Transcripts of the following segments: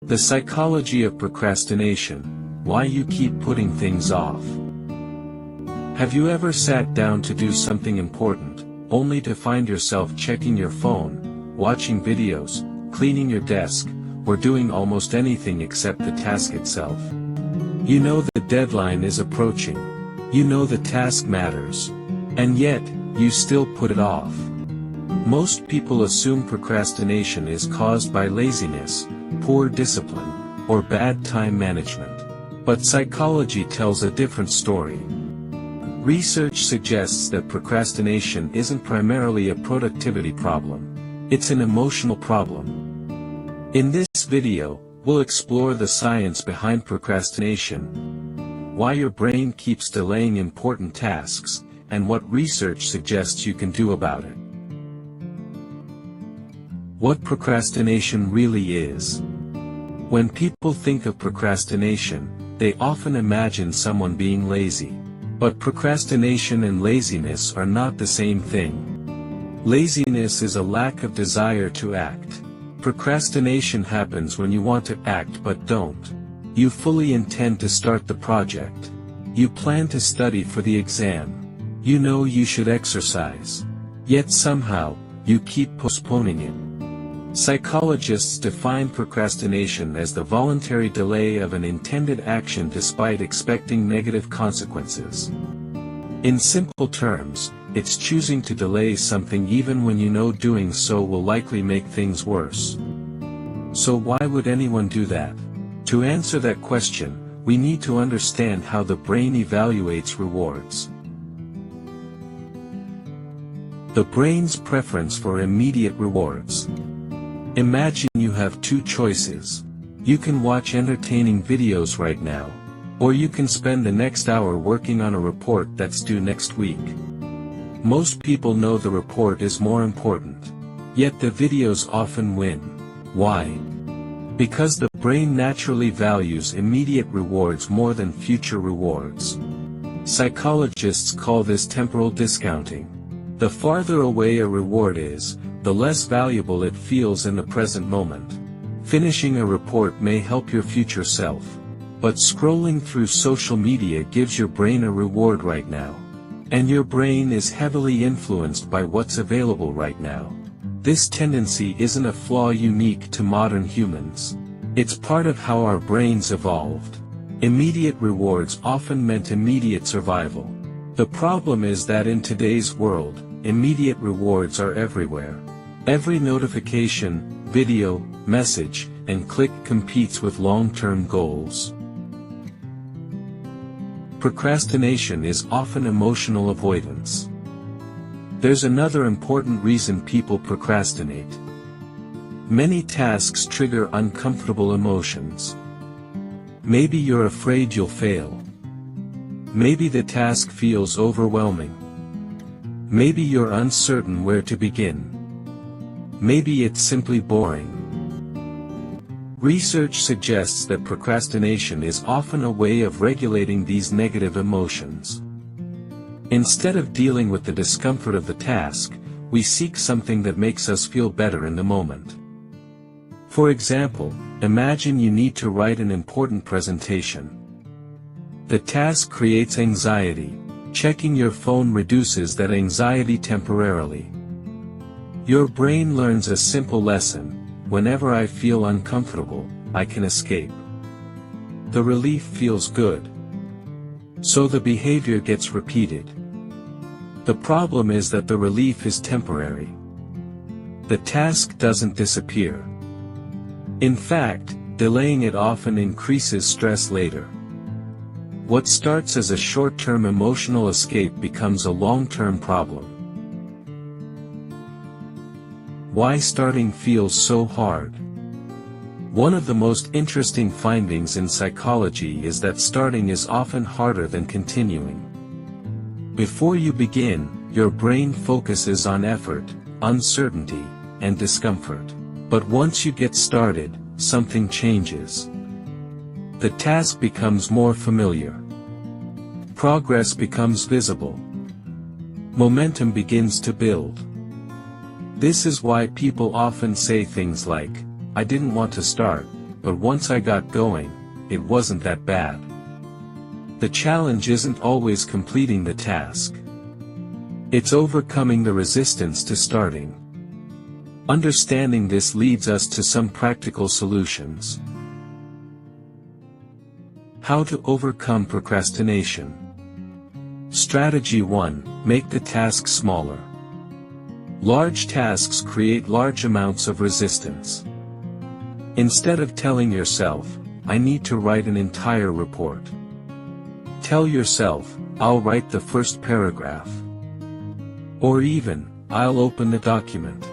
The psychology of procrastination, why you keep putting things off. Have you ever sat down to do something important, only to find yourself checking your phone, watching videos, cleaning your desk, or doing almost anything except the task itself? You know the deadline is approaching. You know the task matters. And yet, you still put it off. Most people assume procrastination is caused by laziness, poor discipline, or bad time management. But psychology tells a different story. Research suggests that procrastination isn't primarily a productivity problem. It's an emotional problem. In this video, we'll explore the science behind procrastination, why your brain keeps delaying important tasks, and what research suggests you can do about it. What procrastination really is. When people think of procrastination, they often imagine someone being lazy. But procrastination and laziness are not the same thing. Laziness is a lack of desire to act. Procrastination happens when you want to act but don't. You fully intend to start the project. You plan to study for the exam. You know you should exercise. Yet somehow, you keep postponing it. Psychologists define procrastination as the voluntary delay of an intended action despite expecting negative consequences. In simple terms, it's choosing to delay something even when you know doing so will likely make things worse. So why would anyone do that? To answer that question, we need to understand how the brain evaluates rewards. The brain's preference for immediate rewards. Imagine you have two choices. You can watch entertaining videos right now, or you can spend the next hour working on a report that's due next week. Most people know the report is more important. Yet the videos often win. Why? Because the brain naturally values immediate rewards more than future rewards. Psychologists call this temporal discounting. The farther away a reward is, the less valuable it feels in the present moment. Finishing a report may help your future self. But scrolling through social media gives your brain a reward right now. And your brain is heavily influenced by what's available right now. This tendency isn't a flaw unique to modern humans. It's part of how our brains evolved. Immediate rewards often meant immediate survival. The problem is that in today's world, immediate rewards are everywhere. Every notification, video, message, and click competes with long-term goals. Procrastination is often emotional avoidance. There's another important reason people procrastinate. Many tasks trigger uncomfortable emotions. Maybe you're afraid you'll fail. Maybe the task feels overwhelming. Maybe you're uncertain where to begin. Maybe it's simply boring. Research suggests that procrastination is often a way of regulating these negative emotions. Instead of dealing with the discomfort of the task, we seek something that makes us feel better in the moment. For example, imagine you need to write an important presentation. The task creates anxiety. Checking your phone reduces that anxiety temporarily. Your brain learns a simple lesson: whenever I feel uncomfortable, I can escape. The relief feels good. So the behavior gets repeated. The problem is that the relief is temporary. The task doesn't disappear. In fact, delaying it often increases stress later. What starts as a short-term emotional escape becomes a long-term problem. Why starting feels so hard. One of the most interesting findings in psychology is that starting is often harder than continuing. Before you begin, your brain focuses on effort, uncertainty, and discomfort. But once you get started, something changes. The task becomes more familiar. Progress becomes visible. Momentum begins to build. This is why people often say things like, "I didn't want to start, but once I got going, it wasn't that bad. The challenge isn't always completing the task. It's overcoming the resistance to starting. Understanding this leads us to some practical solutions. How to overcome procrastination. Strategy 1. Make the task smaller. Large tasks create large amounts of resistance. Instead of telling yourself, I need to write an entire report, tell yourself, I'll write the first paragraph. Or even, I'll open the document.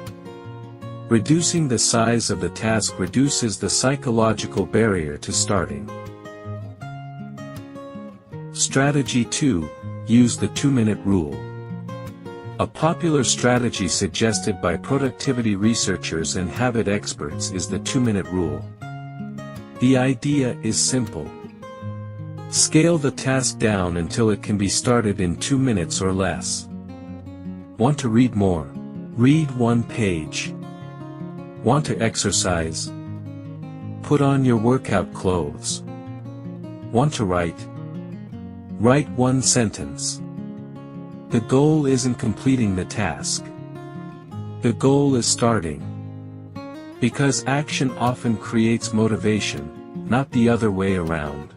Reducing the size of the task reduces the psychological barrier to starting. Strategy 2. Use the 2-minute rule. A popular strategy suggested by productivity researchers and habit experts is the 2-minute rule. The idea is simple. Scale the task down until it can be started in 2 minutes or less. Want to read more? Read 1 page. Want to exercise? Put on your workout clothes. Want to write? Write 1 sentence. The goal isn't completing the task. The goal is starting. Because action often creates motivation, not the other way around.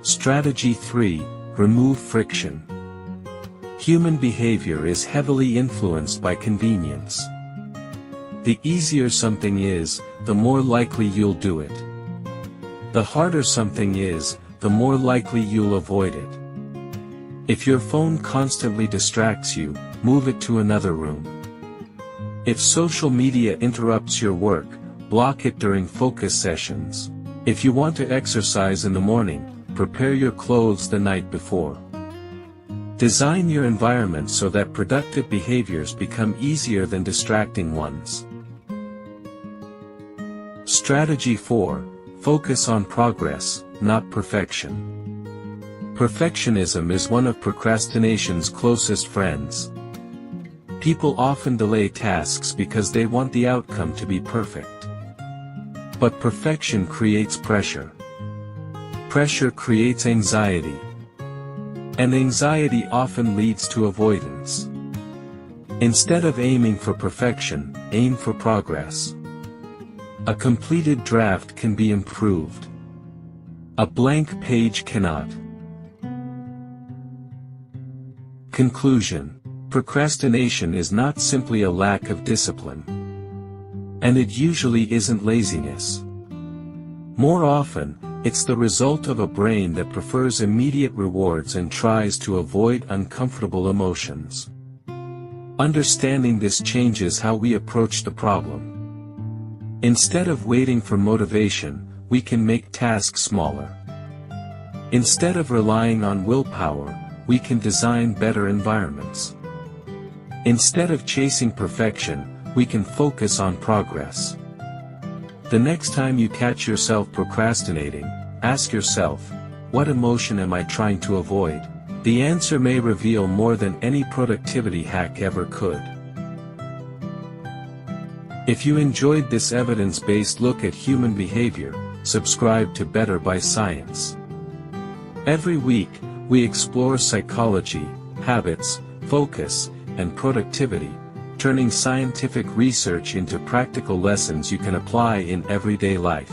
Strategy 3. Remove friction. Human behavior is heavily influenced by convenience. The easier something is, the more likely you'll do it. The harder something is, the more likely you'll avoid it. If your phone constantly distracts you, move it to another room. If social media interrupts your work, block it during focus sessions. If you want to exercise in the morning, prepare your clothes the night before. Design your environment so that productive behaviors become easier than distracting ones. Strategy 4. Focus on progress, not perfection. Perfectionism is one of procrastination's closest friends. People often delay tasks because they want the outcome to be perfect. But perfection creates pressure. Pressure creates anxiety. And anxiety often leads to avoidance. Instead of aiming for perfection, aim for progress. A completed draft can be improved. A blank page cannot. Conclusion. Procrastination is not simply a lack of discipline. And it usually isn't laziness. More often, it's the result of a brain that prefers immediate rewards and tries to avoid uncomfortable emotions. Understanding this changes how we approach the problem. Instead of waiting for motivation, we can make tasks smaller. Instead of relying on willpower, we can design better environments. Instead of chasing perfection, we can focus on progress. The next time you catch yourself procrastinating, ask yourself, what emotion am I trying to avoid? The answer may reveal more than any productivity hack ever could. If you enjoyed this evidence-based look at human behavior, subscribe to Better by Science. Every week, we explore psychology, habits, focus, and productivity, turning scientific research into practical lessons you can apply in everyday life.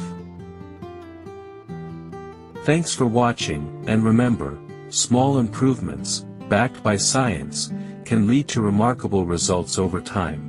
Thanks for watching, and remember, small improvements, backed by science, can lead to remarkable results over time.